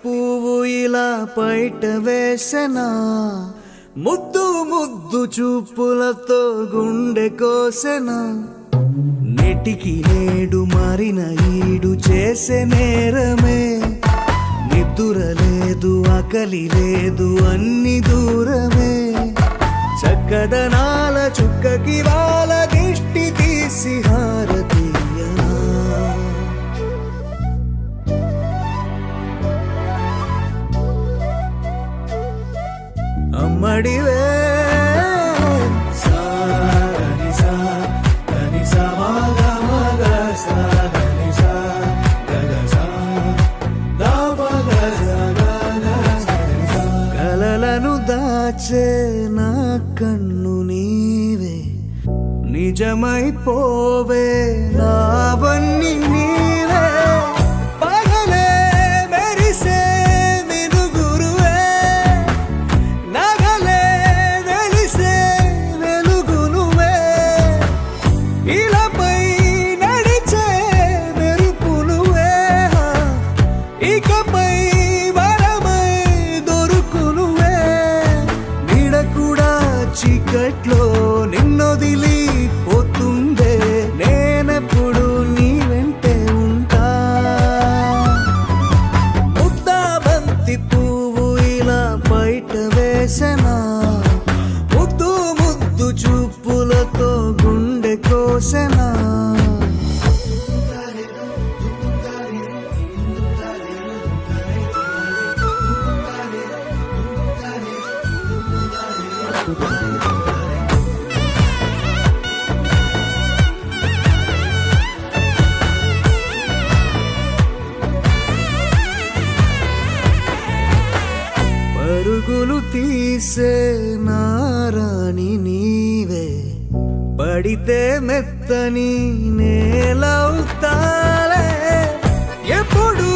పువ్వు ఇలా బయట వేసెనా, ముద్దు ముద్దు చూపులతో గుండె కోసెనా, నెటికి నేడు మారిన ఈడు చేసే నేరమే, నిద్ర లేదు ఆకలి లేదు అన్ని దూరమే, చక్కదనాల చుక్కకి వాళ్ళ దిష్టి తీసి హారతీయనా, అమ్మడివే కలలను దాచే నా కన్ను నీవే, నిజమైపోవే నావన్నీ నీవే, పగలే మెరిసే మినుగురువే, నగలే వెలిసే వెలుగు నువ్వే, ఇలాపై నడిచే మెరుపు నువ్వే, ఇకపై వరమై దొరుకు నువ్వే, నీడ కూడా చీకట్లో నిన్నొదిలి పోతుందే, నేనెప్పుడు నీ వెంటే ఉంటా, ముద్దా బంతి పువ్వు ఇలా బయట వేసెనా, ముద్దు ముద్దు చూపులతో గుండె కోసెనా. పరుగులు తీసే నారాణి నీవే, పడితే మెత్తని నేలవుతాలే, ఎప్పుడు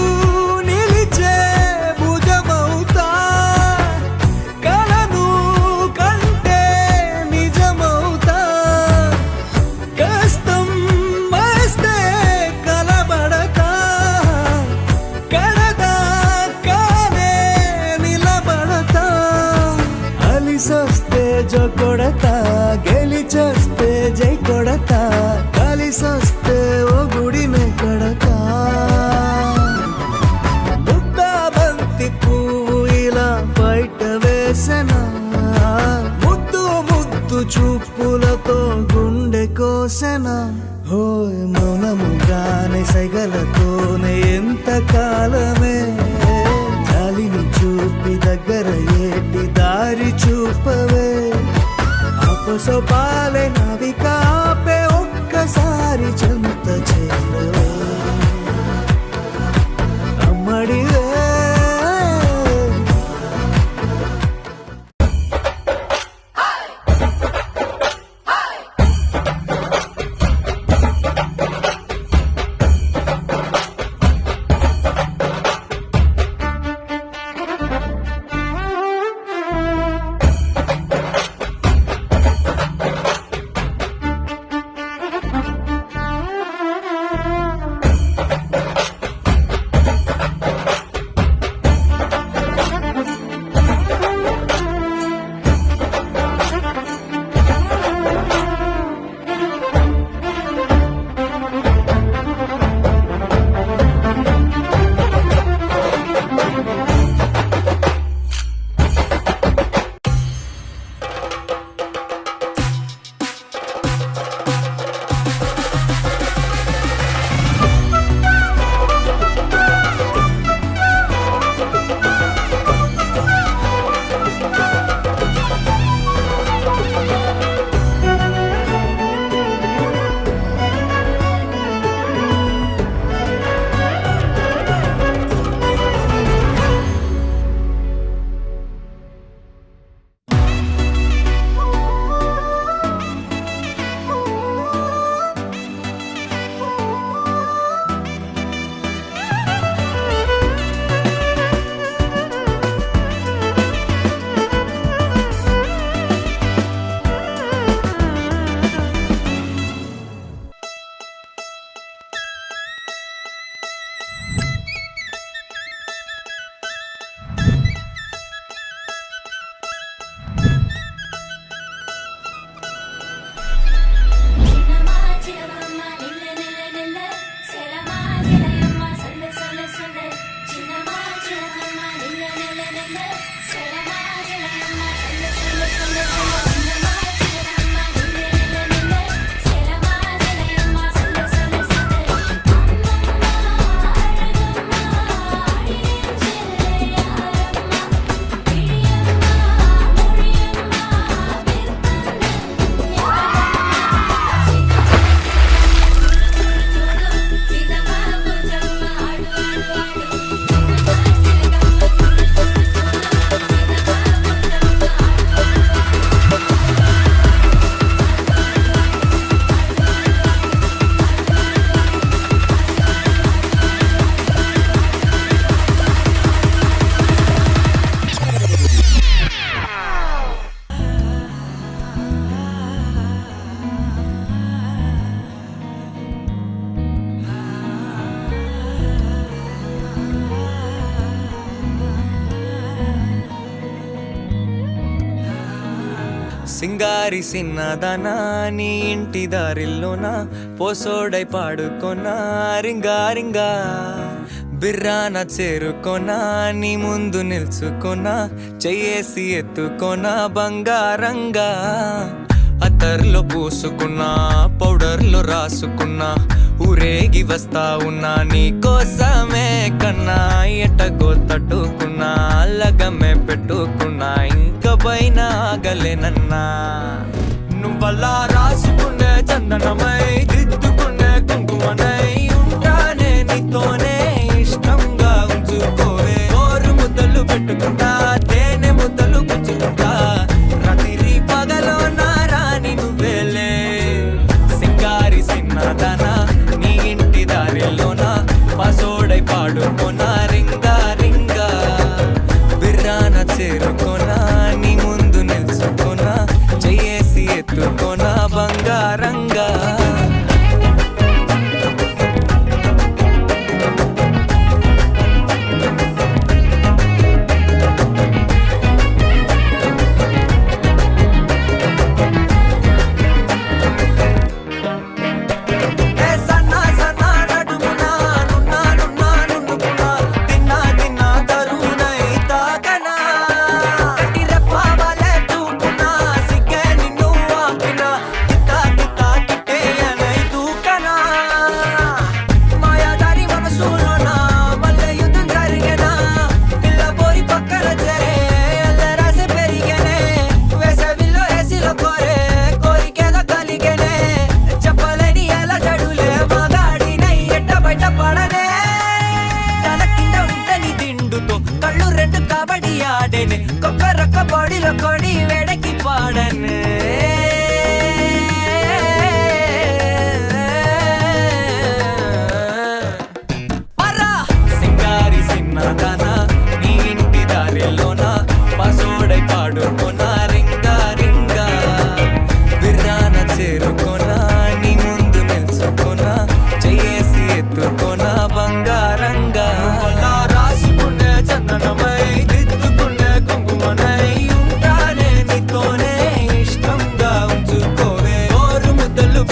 నిలిచే భుజమవుతా, కలను కంటే నిజమవుతా, మాటలతో గుండె కోసెనా హోయ్ మౌనముగానే సైగలతోనే ఎంత కాలమే గాలిని చూపి దగ్గర ఏటి దారి చూపవే అపసోపాలే నవికాపే ఒక్కసారి చెంత చేరవే అమ్మడివే సింగారి సిన్నదనా నీ ఇంటి దారిల్లోనా పోసోడై పాడుకొనా రింగా రింగా బిర్రాన చేరుకొనా నీ ముందు నిల్చుకొనా చెయ్యేసి ఎత్తుకొనా బంగారంగా అత్తర్లో పూసుకున్నా పౌడర్లో రాసుకున్నా ఊరేగి వస్తా ఉన్నా నీ కోసమే కన్నా ఎట్టగో తట్టుకున్నా లగమే పెట్టుకున్నా ఇంక పైన ఆగలేనన్నా నువ్వలా రాసుకునే చందనమై దిద్దుకునే కుంకుమనై ఉంటానే నీతోనే ఇష్టంగా ఉంచుకోవే ఓరు ముద్దలు పెట్టుకుంటా తేనె ముద్దలు పుచ్చుకుంటా రాత్రి పగలో నా రాణి నువ్వేలే సింగారి సిన్నదనా నీ ఇంటి దారిలోనా పసోడై పాడుకోనా రింగా రింగా బిర్రాన చేరుకోనా నీ ముందు నిల్చుకోనా చెయ్యేసి ఎత్తుకోనా బంగారంగా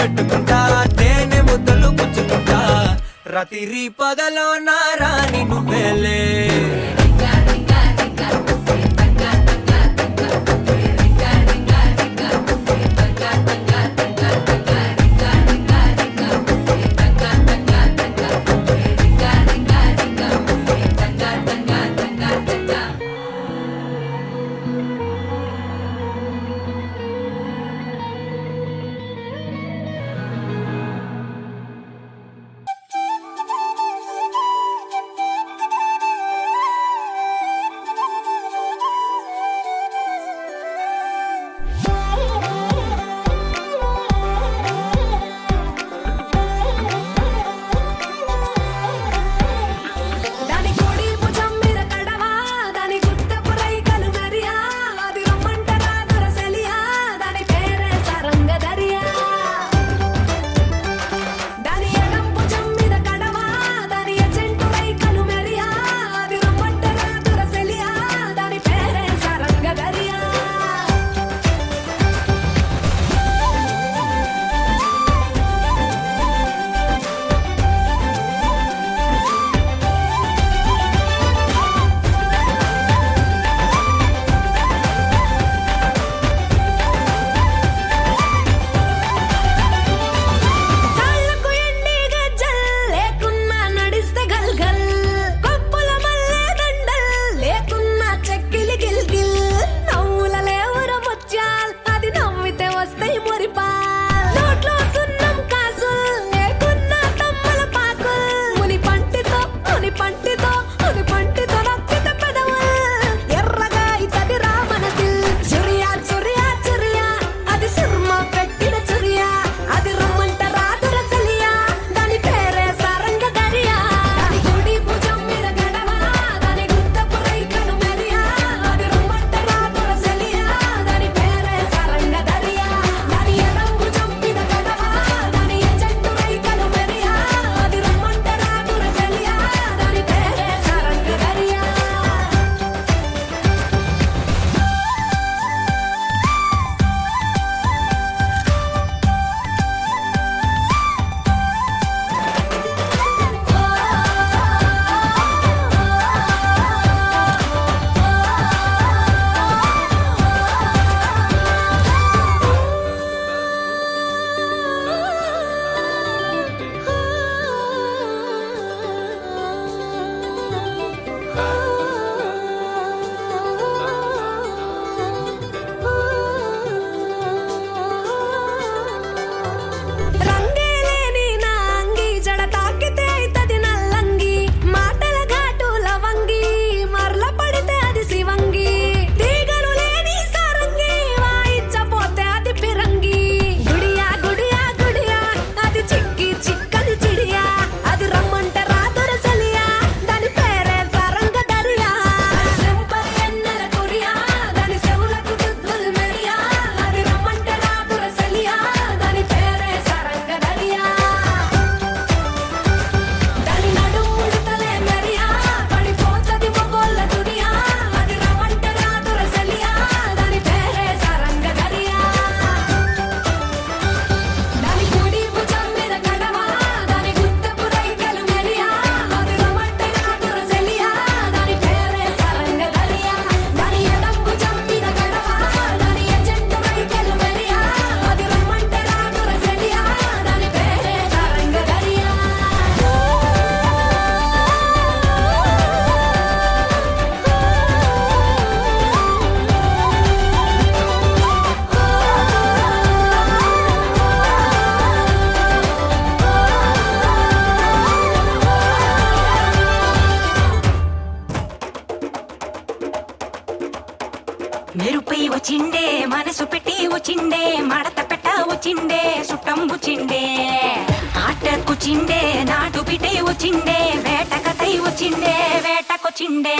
పెట్టుకుంటా తేనె ముద్దలు పుచ్చుకుంటా రాత్రి పగలో నా రాణి నువ్వేలే మెరుపై వచ్చిండే మనసు పెట్టి వచ్చిండే మడత పెట్ట వచ్చిండే సుట్టం వచ్చిండే ఆటకుచిండే నాటు పిటే వచ్చిండే వేటకతై వచ్చిండే వేటకొచ్చిండే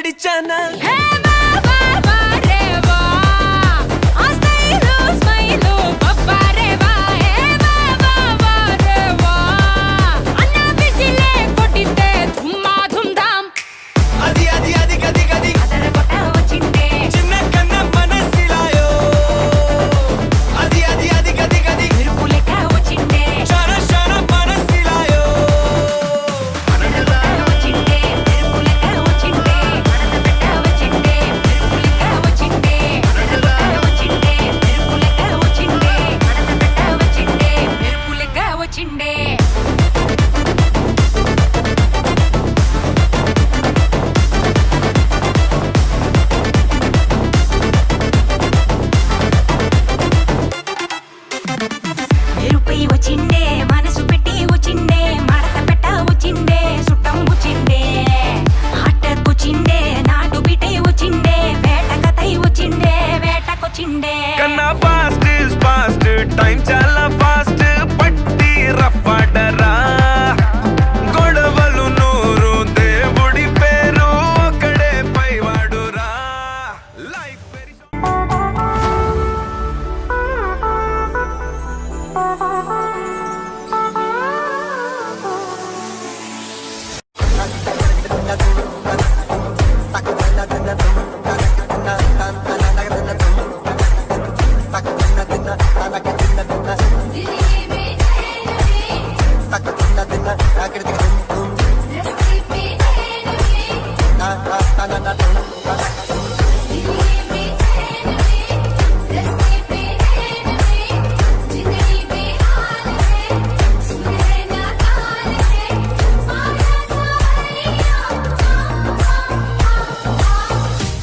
నడిచానా హే వా వా వా రే వా ఆ స్మైలు స్మైలు బబ్బా రే వా హే వా వా వా రే వా అన్న బిసిలే కొట్టితే ధుమ్మా ధుమ్ ధామ్ అది అది అది గది గది అదర కొట్ట వచ్చిండే చిన్న కన్న మనసిలాయో అది అది అది గది గది మెరుపు లెక్క వచ్చిండే షర షర మనసిలాయో అదర కొట్ట వచ్చిండే మెరుపు లెక్క వచ్చిండే మడత పెట్ట వచ్చిండే మెరుపు లెక్క వచ్చిండే అదర కొట్ట వచ్చిండే మెరుపు లెక్క వచ్చిండే మడత పెట్ట వచ్చిండే మెరుపు లెక్క వచ్చిండే మెరుపై వచ్చిండే మనసు పెట్టి వచ్చిండే మడత పెట్ట వచ్చిండే సుట్టం వచ్చిండే ఆటకొచ్చిండే నాటు బిటై వచ్చిండే వేటకతై వచ్చిండే వేటకొచ్చిండే కన్నా ఫాస్ట్ ఇస్ ఫాస్ట్ టైం చాలా ఫాస్ట్ పట్టి రఫాడరా గొడవలు నూరు దేవుడి పేరు ఒక్కడే పైవాడురా లైఫ్ వెరీ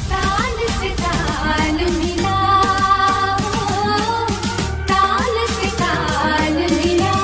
ताल से ताल मिला ताल से ताल मिला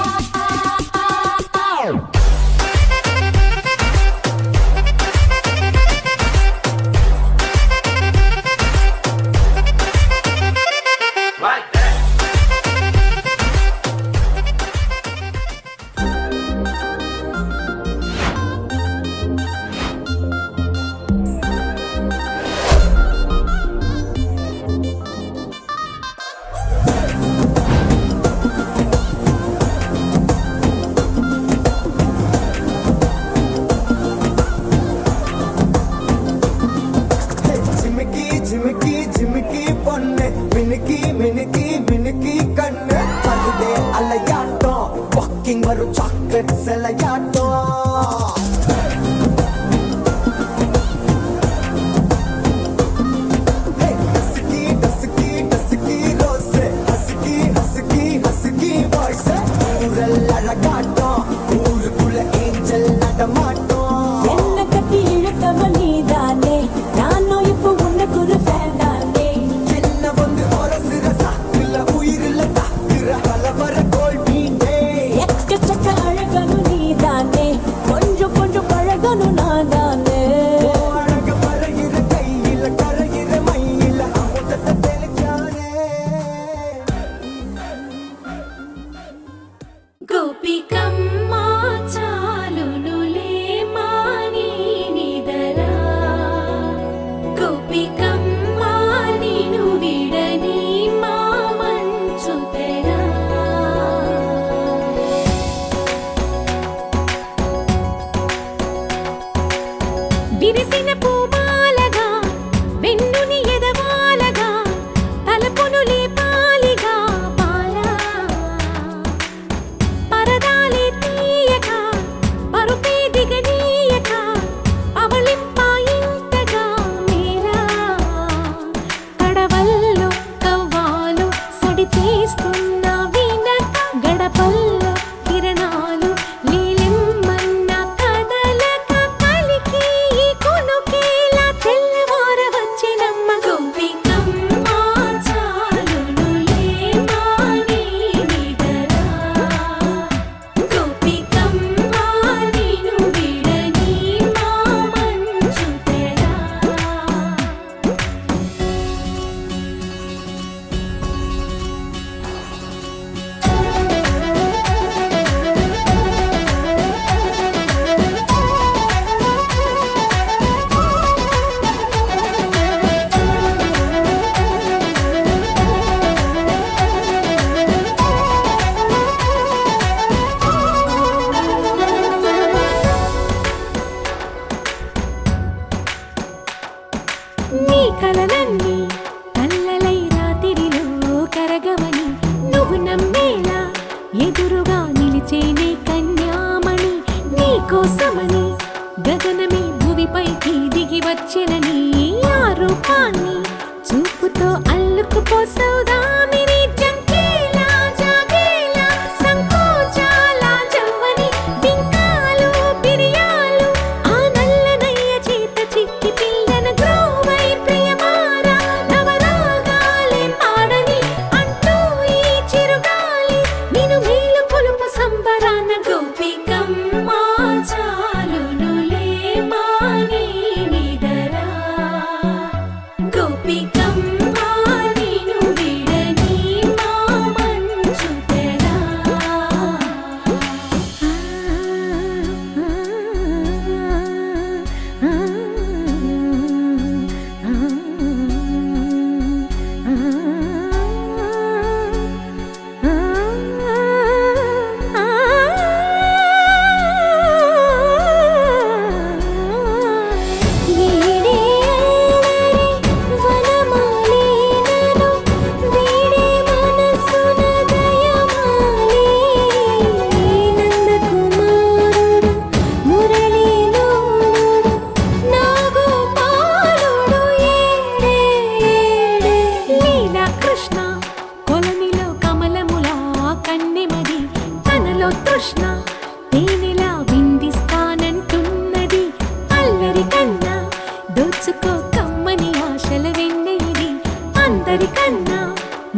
నీ కలలన్నీ కల్లలై రాత్రిలో కరగవని నువ్వు నమ్మేలా ఎదురుగా నిలిచేనే కన్యామణి. నీ కోసమని గగనమే భువిపైకి దిగి వచ్చినని ఆ రూపాన్ని చూపుతో అల్లుకుపోసౌదామిని. జంకేలా జాగేలా సంకోచాల జవ్వని బింకాలు బిరియాలు ఆ నల్లనయ్య చేత చిక్కి పిల్లన గ్రోవై ప్రియమారా నవరాగాలే పాడని అంటూ ఈ చిరుగాలి నిన్ను మేలు కొలుపు సంబరాన గోపికమ్మ చాలునులే మాని నిదరా గోపికమ్మ నిన్ను విడని మా మంచు తెరా. వీడే అల్లరి వనమాలినను వీడే మనసున దయమాలి నందకుమారుడు మురళీలోలుడు నాగోపాలుడు ఏడే ఏడే. లీలా కృష్ణ కొలనిలో కమలములా కన్నెమది తనలో తృష్ణ తేనెలా విందిస్తానంటున్నది. అల్లరి కన్నా దోచుకో కమ్మని ఆశల వెన్నెయిది అందరికన్నా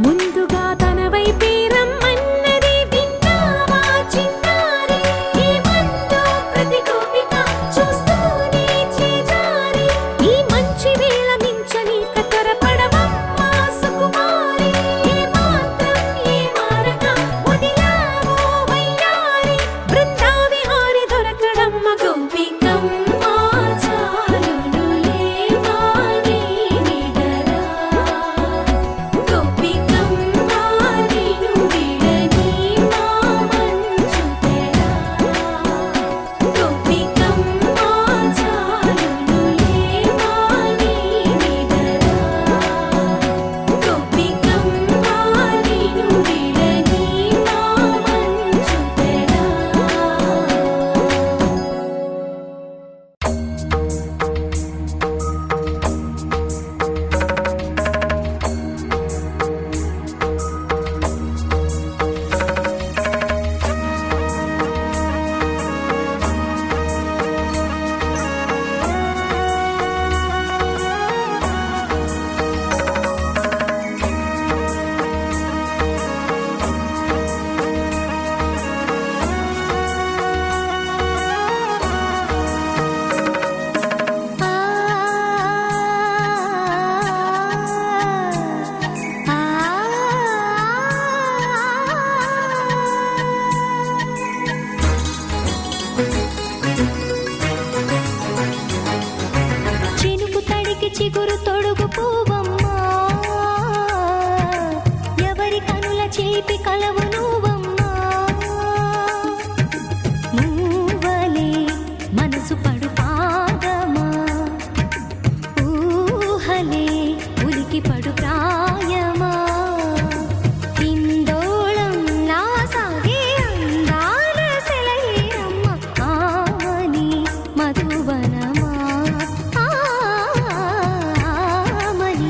ముందుగా తన వైపే రమ్మన్నది. విన్నావా చిన్నారి ఈ మందో ప్రతి గోపిక చూస్తూనే చేజారి ఈ మంచి వేళ మించని కతరపడవమ్మ సుకుమారి. ఏ మాత్రం ఏ మారక వదిలావో వయ్యారి బృందావిహారి దొరకడమ్మ గోపికమ్మ చాలునులే మాని నిదరా గోపికమ్మ నిన్ను విడని మా మంచు తెరా గోపికమ్మ చాలునులే మాని నిదరా గోపికమ్మ నిన్ను విడని మా మంచు తెరా. చినుకు తడికి చిగురు తొడుగు పూవమ్మా ఎవరి కనుల చేపి కలవు నువ్వమ్మా. నువ్వలే మనసు పడు పాదమా ఊహలే ఉలికి పడు ప్రాయమా. ఇందోళం నా సాగే అందాల సెలయేరమ్మ ఆమని మధువనమా ఆమని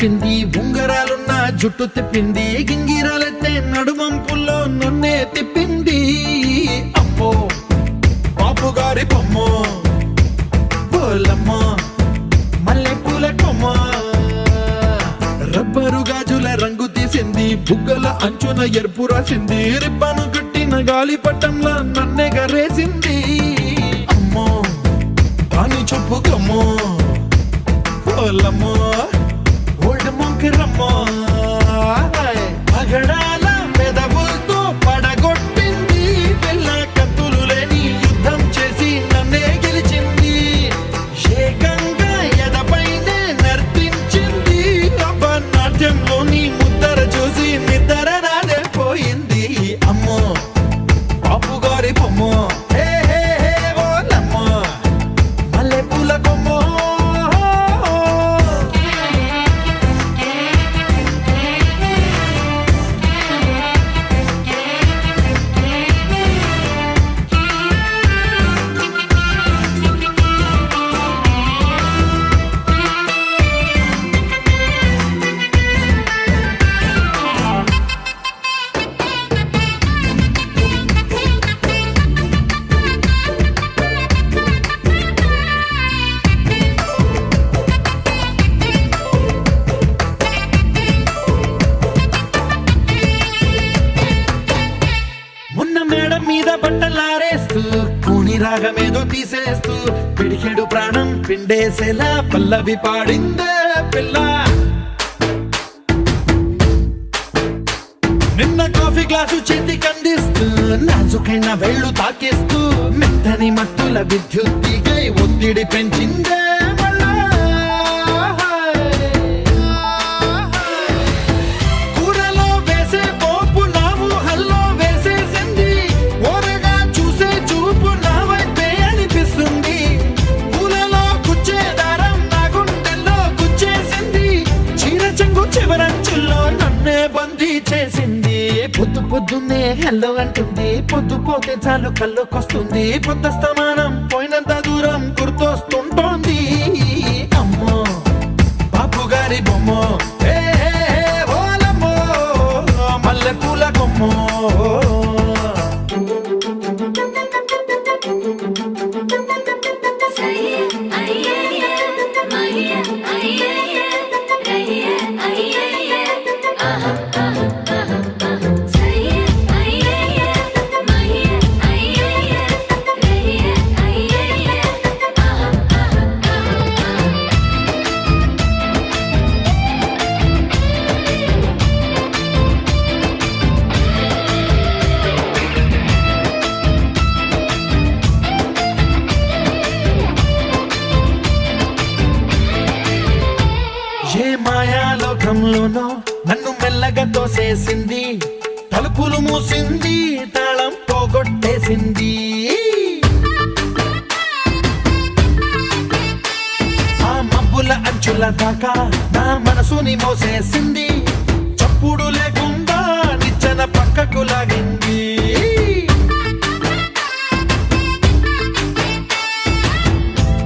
చెప్పింది, ఉంగరాలున్న జుట్టు తిప్పింది, గింగిరాలెత్తే నడుమంపుల్లో నన్నే తిప్పింది. అమ్మో బాపు గారి బొమ్మ, పోలమ్మ మల్లె పూల కొమ్మ, రబ్బరు గాజుల రంగు తీసింది, బుగ్గల అంచున ఎరుపు రాసింది, రిబ్బను కట్టిన గాలి పట్టంలా నన్నే గరేసింది. అమ్మో దాని చెప్పు కమ్మో, పోలమ్మో ఓల్డ్ మొంకిరమ్మో, పగడాల మెదవులతో పడగొట్టింది, పిల్ల కత్తులు లేని యుద్ధం చేసి నన్నే గెలిచింది, ఏకంగా ఎదపైనే నర్తించింది, నాట్యంలోని ముద్దర చూసి నిద్ర నాదే పోయింది. అమ్మో బాపు గారి బొమ్మ, హే హే హే ఓలమ్మ మల్లె పూల కొమ్మ. ఉన్న మేడం మీద బట్టలారేస్తూ, కూని రాగమేదో తీసేస్తూ, పిడికెడు ప్రాణం పిండేసేలా పల్లవి పాడిందే పిల్ల. నిన్న కాఫీ గ్లాసు చేతి కందిస్తూ, నాజుకైన వేళ్ళు తాకిస్తూ, మెత్తని మత్తుల విద్యుత్ తీగై ఒత్తిడి పెంచిందే మళ్ళా. కూరలో వేసే పోపు నా ఊహల్లో వేసేసింది, ఓరగా చూసే చూపు నా వైపే అనిపిస్తుంది, పూలలో గుచ్చే దారం నా గుండెల్లో గుచ్చేసింది, చీర చెంగు చివరంచుల్లో నన్నే బందీ చేసింది. పొద్దు పొద్దున్నే హెల్లో అంటుంది, పొద్దు పోతే చాలు కళ్ళొకొస్తుంది, పొద్దస్తమానం పోయినంత దూరం గుర్తొస్తుంటోంది. అమ్మో బాపు గారి బొమ్మ, హే హే హే ఓలమ్మో మల్లె పూల కొమ్మ. సయ్య అయ్యయ్య మయ్య అయ్యయ్య రయ్య అయ్యయ్య ఆహా ఆహా ఆహా, సయ్య అయ్యయ్య మయ్య అయ్యయ్య రయ్య అయ్యయ్య ఆహా ఆహా ఆహా. ఏ మాయాలోకంలోనో నన్ను మెల్లగా తోసేసింది, తలుపులు మూసింది, తాళం పోగొట్టేసింది. ఆ మబ్బుల అంచుల దాకా నా మనసుని మోసేసింది, చప్పుడు లేకుండా నిచ్చెన పక్కకు లాగింది.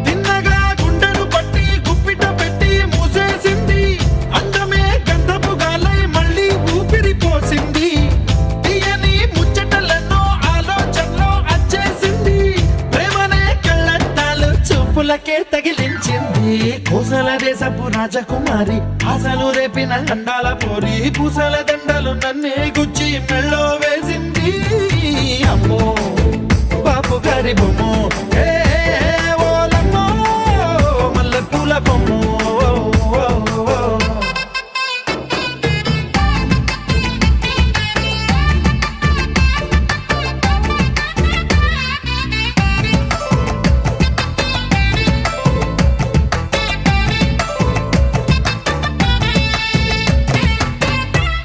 తిన్నగా గుండెను పట్టి గుప్పిట పెట్టి మూసేసింది, అందమే గంధపు గాలై మళ్ళీ ఊపిరి పోసింది, తీయని ముచ్చటలెన్నో ఆలోచనలో అచ్చేసింది, ప్రేమనే కళ్ళద్దాలు చూపులకే తగిలించింది, కోసల దేశపు రాజకుమారి ఆశలు రేపిన అండాల పోరి, పూసల దండలు నన్నే గుచ్చి మెళ్ళో వేసింది. అమ్మో బాపు గారి బొమ్మ, హే హే హే ఓలమ్మో మల్లె పూల కొమ్మ.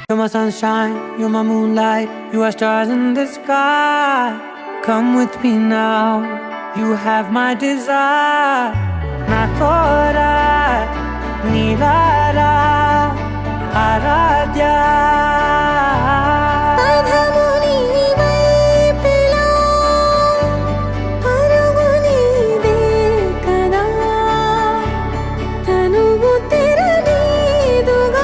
You're my sunshine, you're my moonlight, you are stars in the sky. Come with me now, you have my desire. Na tora, nilara, aradya. పదముని వైపులా పరుగుని దే కదా తనువు తెరనీదుగా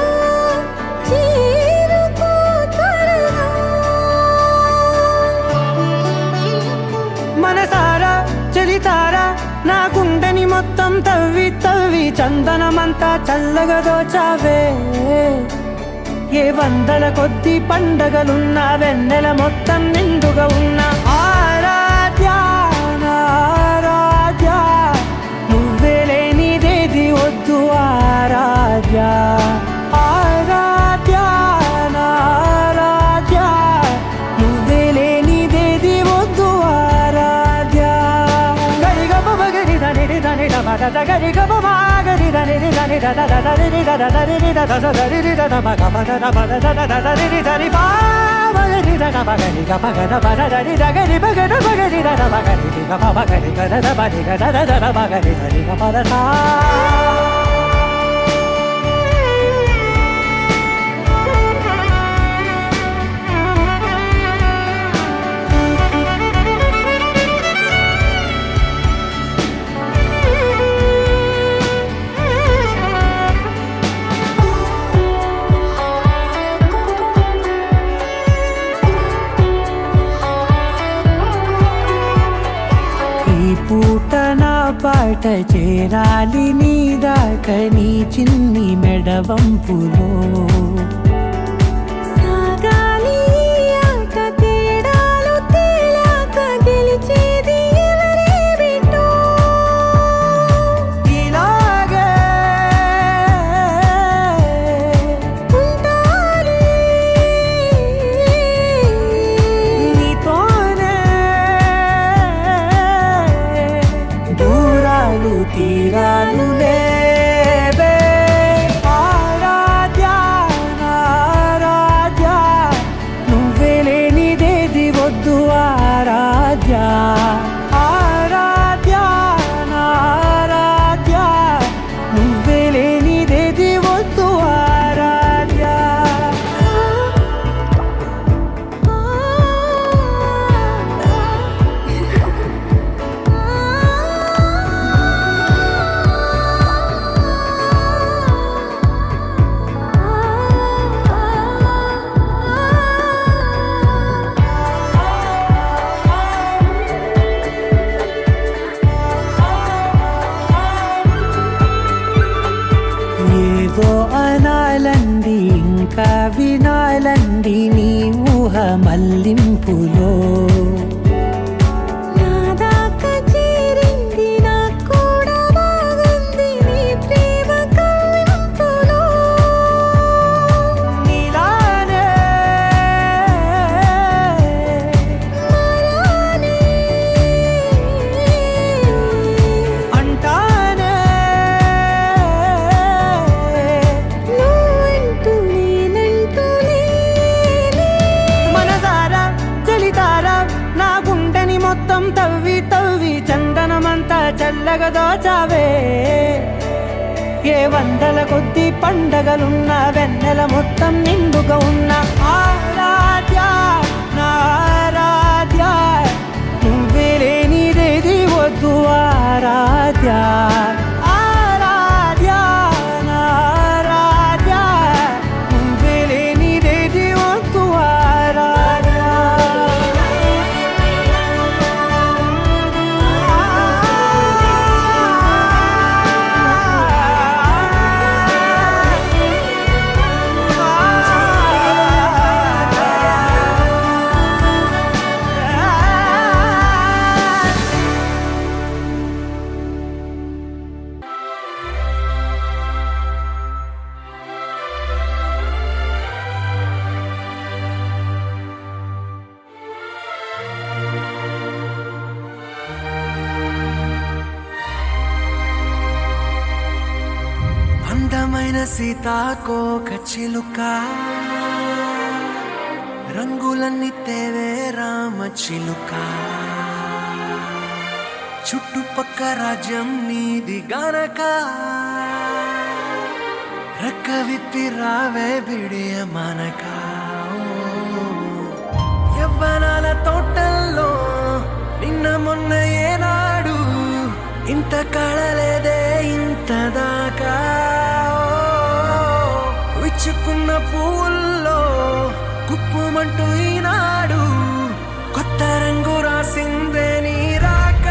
చందనమంతా చల్లగా దోచావే ఏ వందల కొద్ది పండగలున్న వెన్నెల మొత్తం నిండుగా ఉన్న ఆరాధ్య నా ఆరాధ్య నువ్వే లేనిదేది వద్దు ఆరాధ్య ఆరాధ్య నా ఆరాధ్య నువ్వే లేనిదేది వద్దు ఆరాధ్య గరిగ బగరి దని దని దద గరి గమ గరి దని దని దద దరి దద దరి దద దరి దద మగ మగ దద దద దరి దరి బా మగరి దద మగరి గమ గద బద దరి దగరి మగద మగరి దద మగరి గమ మగరి గద దద బది గద దద మగరి దరి గమ దద పూట నా పాట చేరాలి నీ దాకా నీ చిన్ని మెడవంపులో సాగాలి ఆట తేడాలు తేలాక గెలిచేది ఎవరే బిడ్డో ఇలాగే ఉంటాలి నీతోనే దూరాలు తీరాలు లేవే ఆరాధ్య నా ఆరాధ్య నువ్వే లేనిదేది వద్దు ఆరాధ్య ఆరాధ్య నా ఆరాధ్య నువ్వే లేనిదేది వద్దు ఆరాధ్య ఏదో అనాలంది ఇంకా వినాలంది నీ ఊహ మల్లింపులో నా దాకా చేరింది నాకు కూడా బాగుంది నీ ప్రేమ కవ్వింపులో నీలానే మరానే అంటానే నువ్వంటూ నేనంటూ లేనే మనసారా చలితారా నా గుండెని మొత్తం తవ్వి తవ్వి చందనమంతా చల్లగా దోచావే ఏ వందల కొద్ది పండగలున్న వెన్నెల మొత్తం నిండుగా ఉన్న ఆరాధ్య నా ఆరాధ్య నువ్వే లేనిదేది వద్దు ఆరాధ్య ఆరాధ్య నా ఆరాధ్య నువ్వే లేనిదేది వద్దు ఆరాధ్య అందమైన సీతాకోక చిలుక రంగులన్నీ తేవే రామ చిలుక చుట్టుపక్క రాజ్యం నీది గనక రెక్క విప్పి రావే బిడియ మనక యవ్వనాల తోటల్లో నిన్న మొన్న ఏనాడు ఇంత కళలేదే ఇంత దాకా విచ్చుకున్న పువ్వుల్లో కుప్పుమంటూ ఈనాడు కొత్త రంగు రాసిందే నీ రాక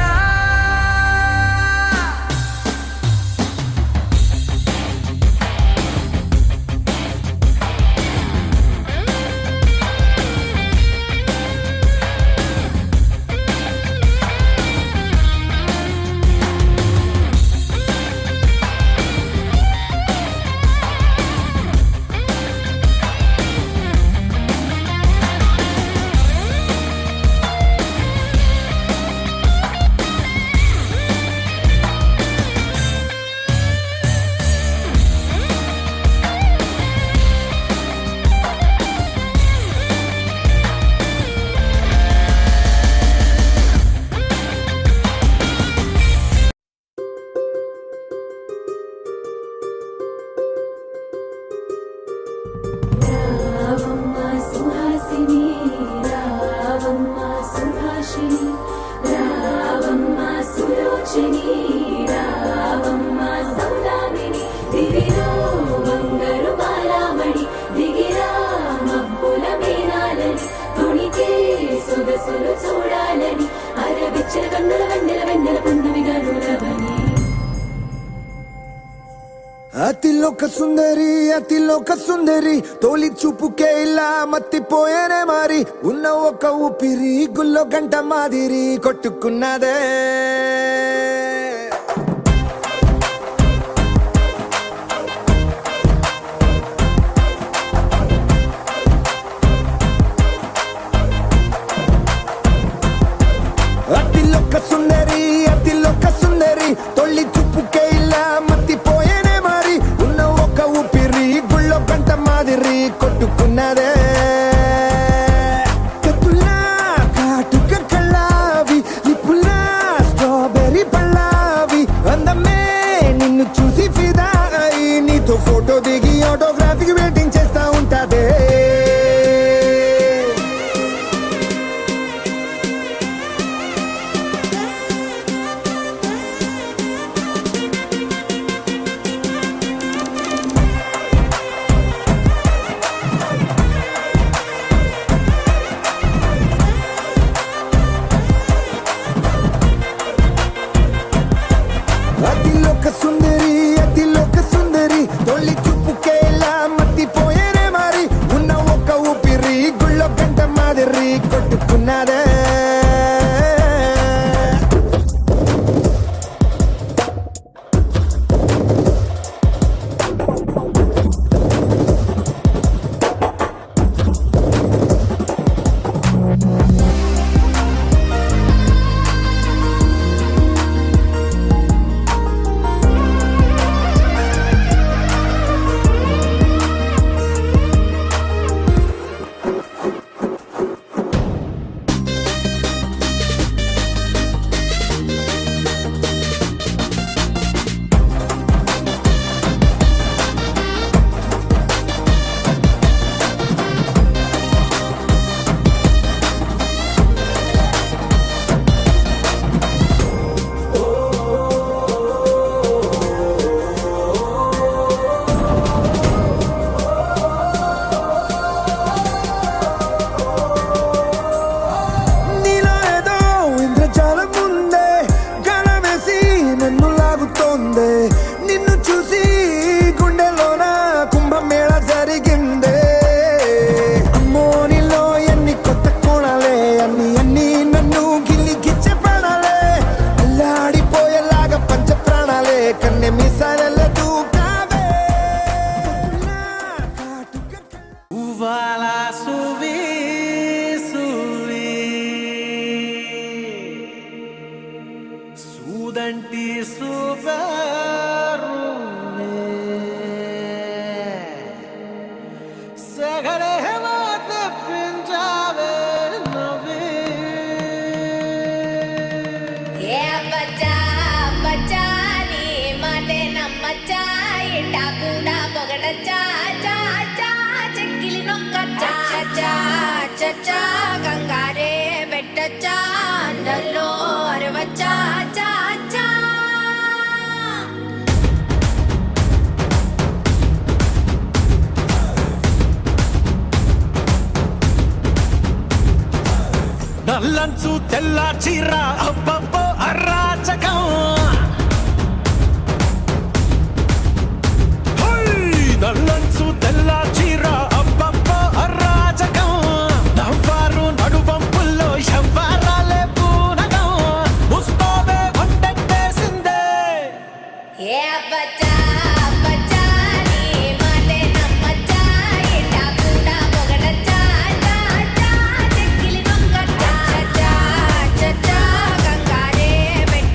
రావమ్మ సుహాసిని రావమ్మ సుభాషిణి రావమ్మ సులోచని రావమ్మ సౌదామిని దివిలో బంగారు బాలామణి దిగిరా మబ్బుల మీనాలని తొణికే సొగసులు చూడాలని అరవిచ్చల కన్నుల వెన్నెల వెన్నెల పున్నమిగా నులవని అతిలోక సుందరి తోలి చూపుకే ఇలా మత్తిపోయేనే మారి ఉన్న ఒక ఊపిరి గుల్లో గంట మాదిరి కొట్టుకున్నదే అతిలోక సుందరి తొలి చూపుకే ఇలా మత్తిపోయేనే మారి ఉన్న ఒక ఊపిరి గుళ్ళో గంట మాదిరి కొట్టుకున్నదే కత్తులా కాటుక కళ్ళావి లిప్పులా స్ట్రాబెర్రీ పళ్ళావి అందమే నిన్ను చూసి ఫిదా అయి నీతో ఫోటో దిగి ఆటోగ్రాఫీకి వెయిటింగ్ చేస్తా ఉంటాదే అతిలోక సుందరి తొలి చూపుకే ఇలా మత్తిపోయేనే మారి ఉన్న ఒక ఊపిరి గుళ్ళో గంట మాదిరి కొట్టుకున్నదే నిన్ను చూసి గుండెలోన కుంభమేళ జరిగిందే అమ్మో నీలో ఎన్ని కొత్త కోణాలే అన్ని నన్ను గిల్లి గిచ్చే ప్రాణాలే అల్లాడిపోయేలాగా పంచ ప్రాణాలే కన్నె మీసాల దూకావే Uvala suvi, suvi Sudanti subarune Sagare hemate pinjave navi బచ్చా బచ్చా నీ మాటే నమ్మచ్చా ఇట్టా కూడా పొగడచ్చా చా చా చెక్కిలి నొక్కచ్చా చా చచ్చా కంగారే పెట్టచ్చా అందల్లో అరవచ్చా చా చా నల్లంచు తెల్ల చీర అబ్బబ్బో అరాచకం నల్లంచు తెల్ల చీర అబ్బబ్బో అరాచకం నవ్వారు నడువంపుల్లో ఎవ్వరాలే పూనగం ముస్తోవే వంటెట్టేసిందే బచ్చా బచ్చా నీ మాటే నమ్మచ్చా ఇట్టా కూడా పొగడచ్చా చా చా చెక్కిలి నొక్కచ్చా చా చచ్చా కంగారే పెట్టచ్చా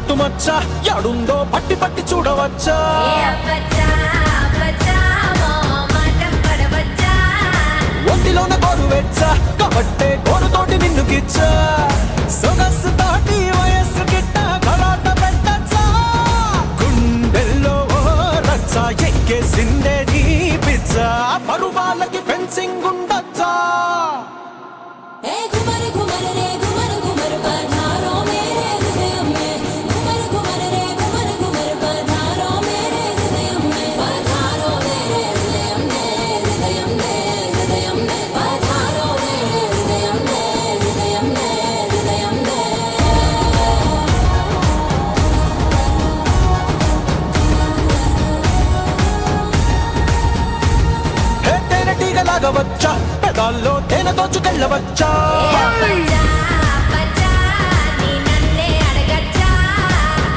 పుట్టుమచ్చ యాడుందో పట్టి పట్టి చూడవచ్చా ఒంటిలోన గోరు వెచ్చ కాబట్టే గోరుతోటి నిన్ను గిచ్చా సొగసు తోటి వయస్సు గిట్ట కలాట పెట్టచ్చా గుండెల్లో రచ్చ ఎక్కేసిందే నీ పిచ్చ పరువాళ్ళకి ఫెన్సింగ్ ఉండొచ్చా లాగవచ్చా పెదాల్లో తేనె దోచుకెళ్ళవచ్చా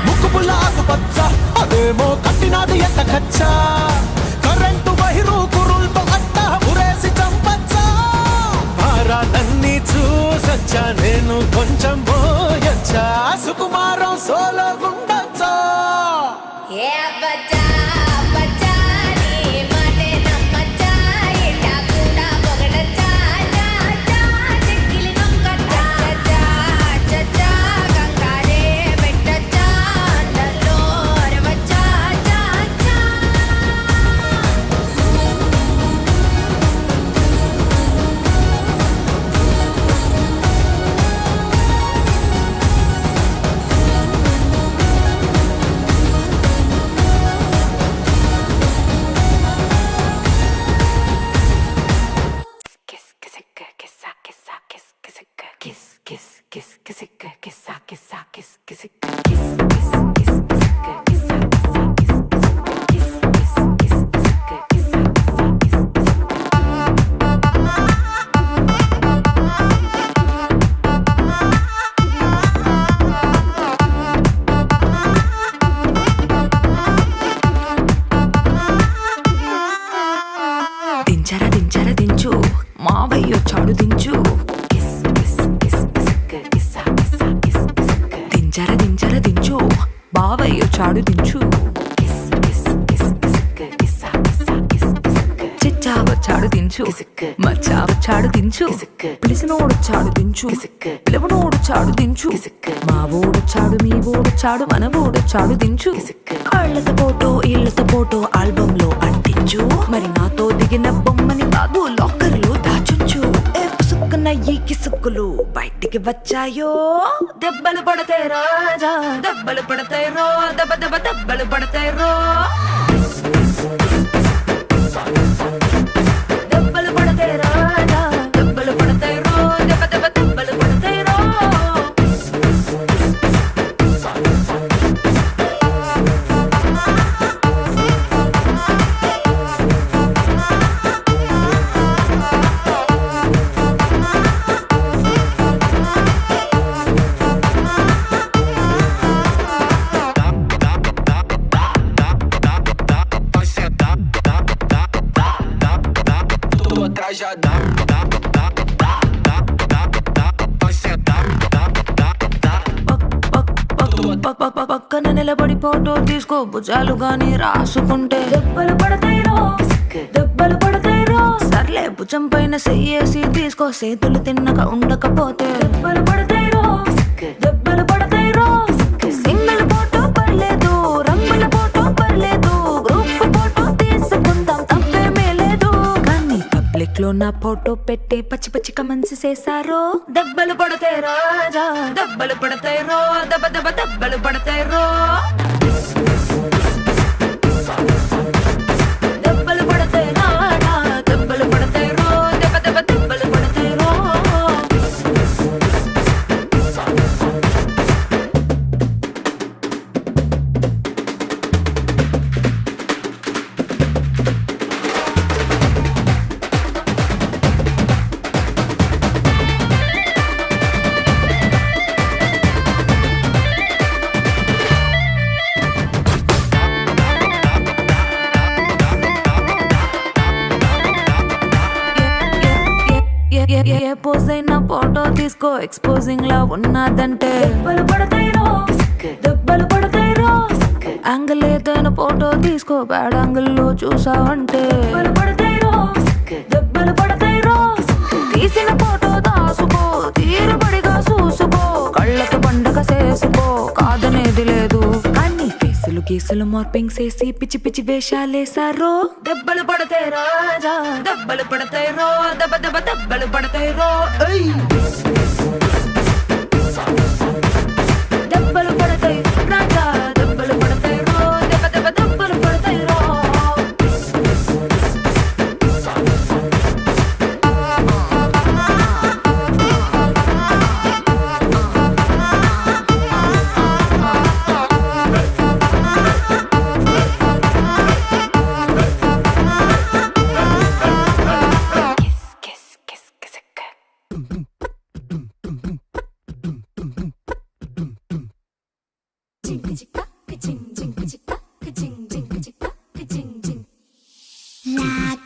ముక్కు పుల్ల ఆకుపచ్చ అదేమో కట్టినాది ఎత్తకచ్చా కరెంటు వైరు కురుల్తో అట్ట ఉరేసి చంపచ్చా భారాలన్నీ చూసొచ్చా నేను కొంచెం పోయొచ్చా సుకుమారం సోలో గుండొచ్చా దించు మావయ్య చాడు దించు దించర దించు బావయ్య చాడు దించు చిచ్చావ చాడు దించు మచ్చావ చాడు దించు పిలిసినోడు చాడు దించు పిలవనోడు చాడు దించు మా ఓడు చాడు మీ ఓడు చాడు మన ఓడు చాడు దించు ఇళ్ళతో ఫోటో ఆల్బమ్ లో అంటించు మరి నాతో దిగిన బొమ్మని బాబు లాకర్ లో దాచుంచు పుసుక్కున్న ఈ కిసుక్కులు బయటికి వచ్చాయో దెబ్బలు పడతాయి రాజా దెబ్బలు పడతాయి రో దెబ్బ దెబ్బ దెబ్బలు పడతాయి రో దెబ్బలు పడతాయి రాజా దెబ్బలు పడతాయి రో దెబ్బ దెబ్బ దెబ్బలు పడతాయి రో పక్కన నిలబడి ఫోటో తీసుకో భుజాలు గాని రాసుకుంటే దెబ్బలు పడతాయి రో సర్లే భుజం పైన చెయ్యేసి తీసుకో చేతులు తిన్నక ఉండకపోతే దెబ్బలు పడతాయి రో సింగిల్ ఫోటో పర్లేదు రంగుల ఫోటో పర్లేదు గ్రూప్ ఫోటో తీసుకుందాం తప్పేమీ లేదు కానీ పబ్లిక్ లో నా ఫోటో పెట్టి పచ్చి పచ్చి కమెంట్స్ చేశారో దెబ్బలు పడతాయి రాజా దెబ్బలు పడతాయి రో దెబ్బ దెబ్బ దెబ్బలు పడతాయి రో దెబ్బలు పడతాయి రాజా దెబ్బలు పడతాయి రో దెబ్బ దెబ్బ దెబ్బలు పడతాయి రో తీసుకో ఎక్స్పోజింగ్ లా ఉన్నదంటే దెబ్బలు పడతాయి రో దెబ్బలు పడతాయి రో యాంగిల్ ఏదైనా ఫోటో తీసుకో బ్యాడ్ యాంగిల్ లో చూసావంటే దెబ్బలు పడతాయి రో దెబ్బలు పడతాయి రో తీసిన ఫోటో దాసుకో తీరుబడిగా చూసుకో కళ్ళకు పండగ చేసుకో కాదనేది లేదు కానీ కేసులు కేసులు మార్పింగ్ చేసి పిచ్చి పిచ్చి వేషాలేసారో దెబ్బలు పడతాయి రాజా దెబ్బలు పడతాయి రో దెబ్బ దెబ్బ దెబ్బలు పడతాయి రో దెబ్బలు పడతాయి రాజా దెబ్బలు పడతాయి రో దెబ్బ దెబ్బ దెబ్బలు పడతాయి రో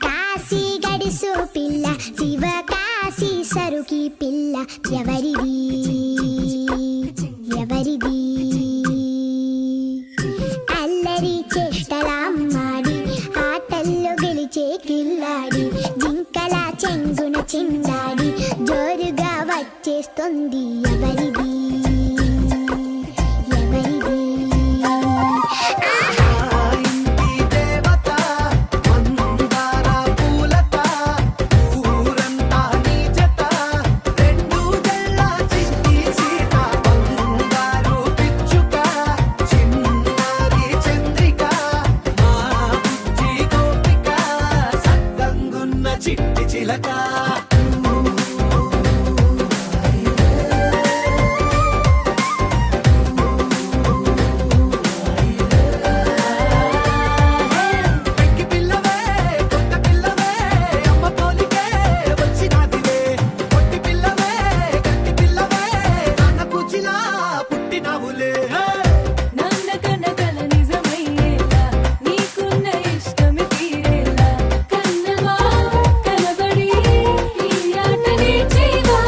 కాశీ గడిసు పిల్ల శివ కాశీ సరుకి పిల్ల ఎవరిది ఎవరిది అల్లరి చేష్టలామ్మాడి ఆటల్లో గెలిచే కిల్లాడి జింకల చెంగున చిందాడి జోరుగా వచ్చేస్తుంది ఎవరిది ఎవరిది చిట్టి చిలక పెంకి పిల్లవే కొత్త పిల్లవే అమ్మ పోలికే వచ్చినాదివే పొట్టి పిల్లవే గట్టి పిల్లవే నాన్న కూచిలా పుట్టినావులే నాన్న కనకల నిజమయ్యేలా నీకున్న ఇష్టమి తీరేలా కన్నవా కనబడి ఈ ఆటనే చేయవా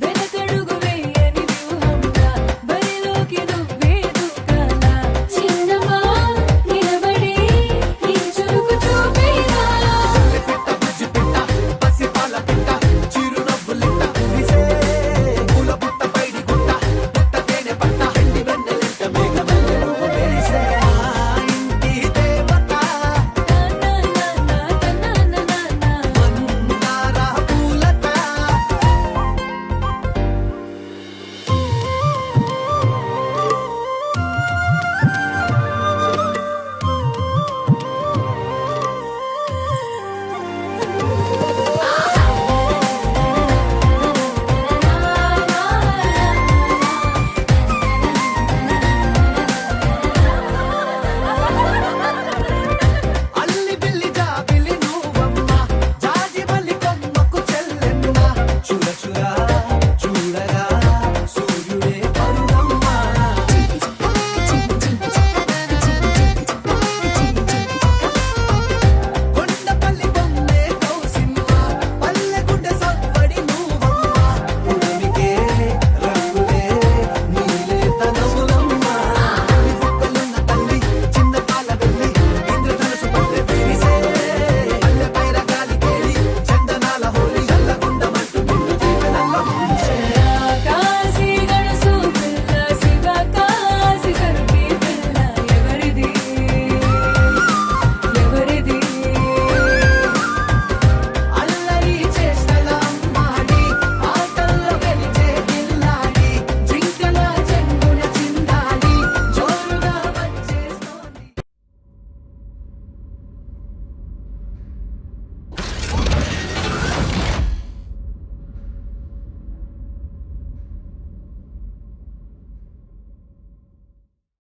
వెనకడుగు వేయని వ్యూహంగా బరిలోకి నువ్వే దూకాలా చిన్నవా నిలబడి ఈ చురుకు చూపేలా పిట్ట బుజ్జి పిట్ట పసిపాల పిట్ట చిరునవ్వులిట్ట విసే పూల పుట్ట పైడి గుట్ట పుట్ట తేనె పట్ట ఎండి వెన్నెలింట మేఘమల్లె నువ్వు మెరిసే ఆ ఇంటి దేవత మందార పూలత అల్లి బిల్లి జాబిలి నువ్వమ్మ జాజి మల్లి కొమ్మకు చెల్లెమ్మ చుర చురా